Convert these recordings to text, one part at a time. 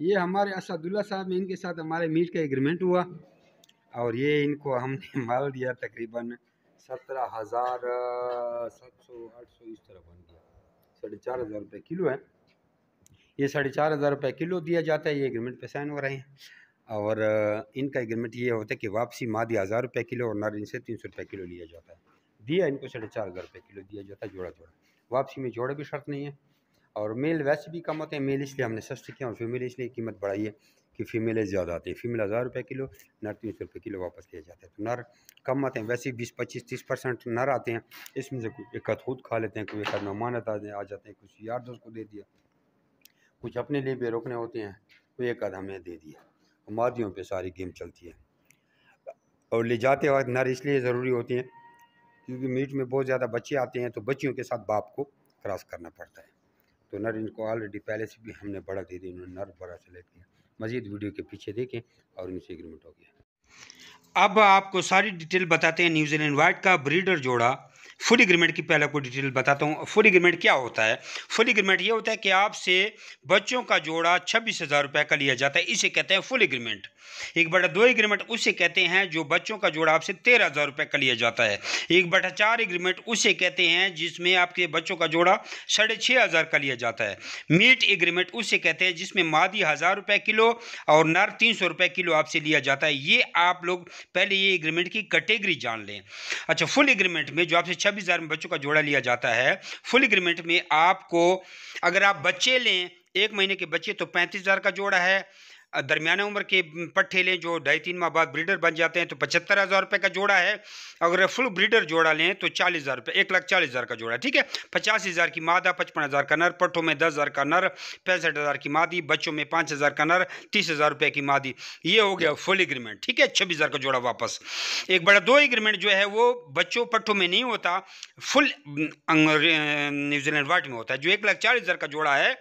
ये हमारे असदुल्ला साहब में इनके साथ हमारे मीट का एग्रीमेंट हुआ और ये इनको हमने माल दिया तकरीबन 17,700-800 इस तरह बन गया। 4,500 रुपये किलो है ये, 4,500 रुपये किलो दिया जाता है। ये एग्रीमेंट पे साइन हो रहे हैं और इनका एग्रीमेंट ये होता है कि वापसी मादी 1,000 रुपये किलो और नर इनसे 300 रुपये किलो लिया जाता है। दिया इनको 4,500 रुपये किलो दिया जाता है जोड़ा जोड़ा। वापसी में जोड़ा भी शर्त नहीं है और मेल वैसे भी कम होते हैं। मेल इसलिए हमने सस्ते किया और फीमेल इसलिए कीमत बढ़ाई है कि फ़ीमेल ज़्यादा आती है। फीमेल 1,000 रुपये किलो, नर 300 रुपये किलो वापस लिया जाता है। तो नर कम आते हैं, वैसे 20-25-30% नर आते हैं। इसमें से कोई एक आध खुद खा लेते हैं, कोई एक आध मेहमान आ जाते हैं, कुछ यार दोस्त को दे दिया, कुछ अपने लिए भी रोकने होते हैं, कोई एक आध हमें दे दिया। मादियों पे सारी गेम चलती है और ले जाते वक्त नर इसलिए ज़रूरी होती हैं क्योंकि मीट में बहुत ज़्यादा बच्चे आते हैं तो बच्चियों के साथ बाप को क्रॉस करना पड़ता है। तो नर इनको ऑलरेडी पहले से भी हमने बड़ा दे दिया, इन्होंने नर बड़ा सेलेक्ट किया। मज़ीद वीडियो के पीछे देखें और इनसे एग्रीमेंट हो गया। अब आपको सारी डिटेल बताते हैं न्यूजीलैंड वाइट का ब्रीडर जोड़ा फुल एग्रीमेंट की। पहले आपको डिटेल बताता हूँ फुल एग्रीमेंट क्या होता है। फुल एग्रीमेंट ये होता है कि आपसे बच्चों का जोड़ा 26,000 रुपये का लिया जाता है, इसे कहते हैं फुल एग्रीमेंट। 1/2 एग्रीमेंट उसे कहते हैं जो बच्चों का जोड़ा आपसे 13,000 रुपये का लिया जाता है। 1/4 एग्रीमेंट उसे कहते हैं जिसमें आपके बच्चों का जोड़ा 6,500 का लिया जाता है। मीट एग्रीमेंट उसे कहते हैं जिसमें मादी 1,000 रुपये किलो और नर 300 रुपये किलो आपसे लिया जाता है। ये आप लोग पहले ये एग्रीमेंट की कैटेगरी जान लें। अच्छा, फुल एग्रीमेंट में जो आपसे 26,000 में बच्चों का जोड़ा लिया जाता है, फुल एग्रीमेंट में आपको अगर आप बच्चे लें 1 महीने के बच्चे तो 35,000 का जोड़ा है। दरमियाना उम्र के पट्ठे लें जो 2.5-3 माह बाद ब्रीडर बन जाते हैं तो 75,000 रुपये का जोड़ा है। अगर फुल ब्रीडर जोड़ा लें तो 40,000 रुपये, 1,40,000 का जोड़ा है। ठीक है, 85,000 की मादा, 55,000 का नर, पट्ठों में 10,000 का नर, 65,000 की मादी, बच्चों में 5,000 का नर, 30,000 रुपये की मादी। ये हो गया फुल एग्रीमेंट। ठीक है, 26,000 का जोड़ा वापस। 1/2 एग्रीमेंट जो है वो बच्चों पट्ठों में नहीं होता, फुल न्यूजीलैंड वाइट में होता है। जो 1,40,000 का जोड़ा है,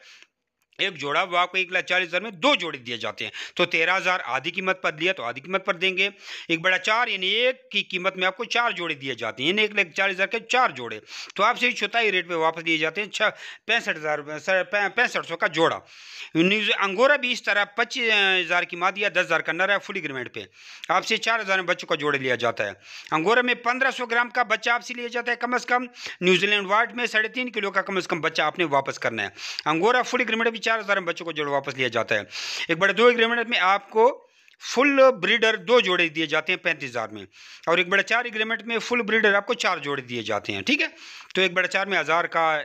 एक जोड़ा वो आपको 1,40,000 में 2 जोड़े दिए जाते हैं। तो 13,000 आधी कीमत पर दिया तो आधी कीमत पर देंगे। 1/4 यानी एक की कीमत में आपको 4 जोड़े दिए जाते हैं, यानी 1,40,000 के 4 जोड़े। तो आपसे चौथाई रेट पे वापस दिए जाते हैं 65,000 का जोड़ा। अंगोरा भी इस तरह 25,000 की मादी या 10,000 का नर है। फुल एग्रीमेंट पे आपसे 4,000 में बच्चों का जोड़े लिया जाता है। अंगोरा में 1,500 ग्राम का बच्चा आपसे लिया जाता है कम अज़ कम। न्यूजीलैंड वाइट में 3.5 किलो का कम अज़ कम बच्चा आपने वापस करना है। अंगोरा फुल एग्रीमेंट भी 4,000 बच्चों को जोड़ वापस लिया जाता है। 1/2 एग्रीमेंट में आपको फुल ब्रीडर 2 जोड़े दिए जाते हैं 35,000 में और 1/4 एग्रीमेंट में फुल ब्रीडर आपको 4 जोड़े दिए जाते हैं। ठीक है, तो 1/4 में 1,000 का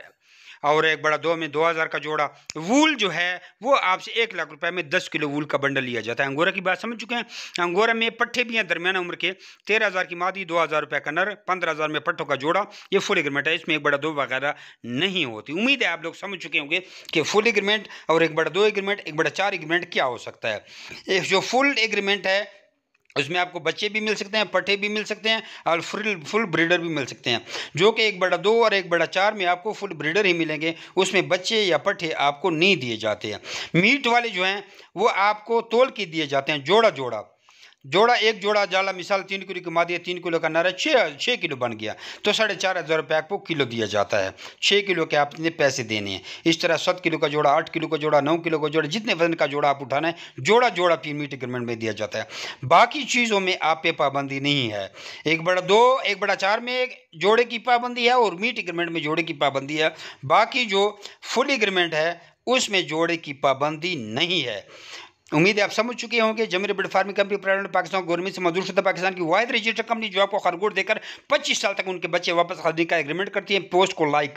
और 1/2 में 2,000 का जोड़ा। वूल जो है वो आपसे 1,00,000 रुपए में 10 किलो वूल का बंडल लिया जाता है। अंगोरा की बात समझ चुके हैं। अंगोरा में पट्ठे भी हैं दरमियाना उम्र के, 13,000 की मादी, 2,000 रुपये का नर, 15,000 में पट्ठों का जोड़ा। ये फुल एग्रीमेंट है, इसमें 1/2 वगैरह नहीं होती। उम्मीद है आप लोग समझ चुके होंगे कि फुल एग्रीमेंट और 1/2 एग्रीमेंट, 1/4 एग्रीमेंट क्या हो सकता है। एक जो फुल एग्रीमेंट है उसमें आपको बच्चे भी मिल सकते हैं, पट्टे भी मिल सकते हैं और फुल ब्रीडर भी मिल सकते हैं। जो कि 1/2 और 1/4 में आपको फुल ब्रीडर ही मिलेंगे, उसमें बच्चे या पट्टे आपको नहीं दिए जाते हैं। मीट वाले जो हैं वो आपको तोल के दिए जाते हैं, जोड़ा जोड़ा जोड़ा। एक जोड़ा जाला मिसाल 3 किलो की मादी है, 3 किलो का नर है, 6 किलो बन गया तो 4,500 रुपये आपको किलो दिया जाता है। 6 किलो के आपने पैसे देने हैं। इस तरह 7 किलो का जोड़ा, 8 किलो का जोड़ा, 9 किलो का जोड़ा, जितने वजन का जोड़ा आप उठाना है जोड़ा जोड़ा मीट एग्रीमेंट में दिया जाता है। बाकी चीज़ों में आप पे पाबंदी नहीं है। 1/2 1/4 में जोड़े की पाबंदी है और मीट एग्रीमेंट में जोड़े की पाबंदी है। बाकी जो फुल एग्रीमेंट है उसमें जोड़े की पाबंदी नहीं है। उम्मीद है आप समझ चुके होंगे। Zameer bird farming company private Pakistan government से मंजूर शुदा पाकिस्तान की वाहिद रजिस्टर्ड कंपनी जो आपको खरगोश देकर 25 साल तक उनके बच्चे वापस खरीदने का एग्रीमेंट करती है। पोस्ट को लाइक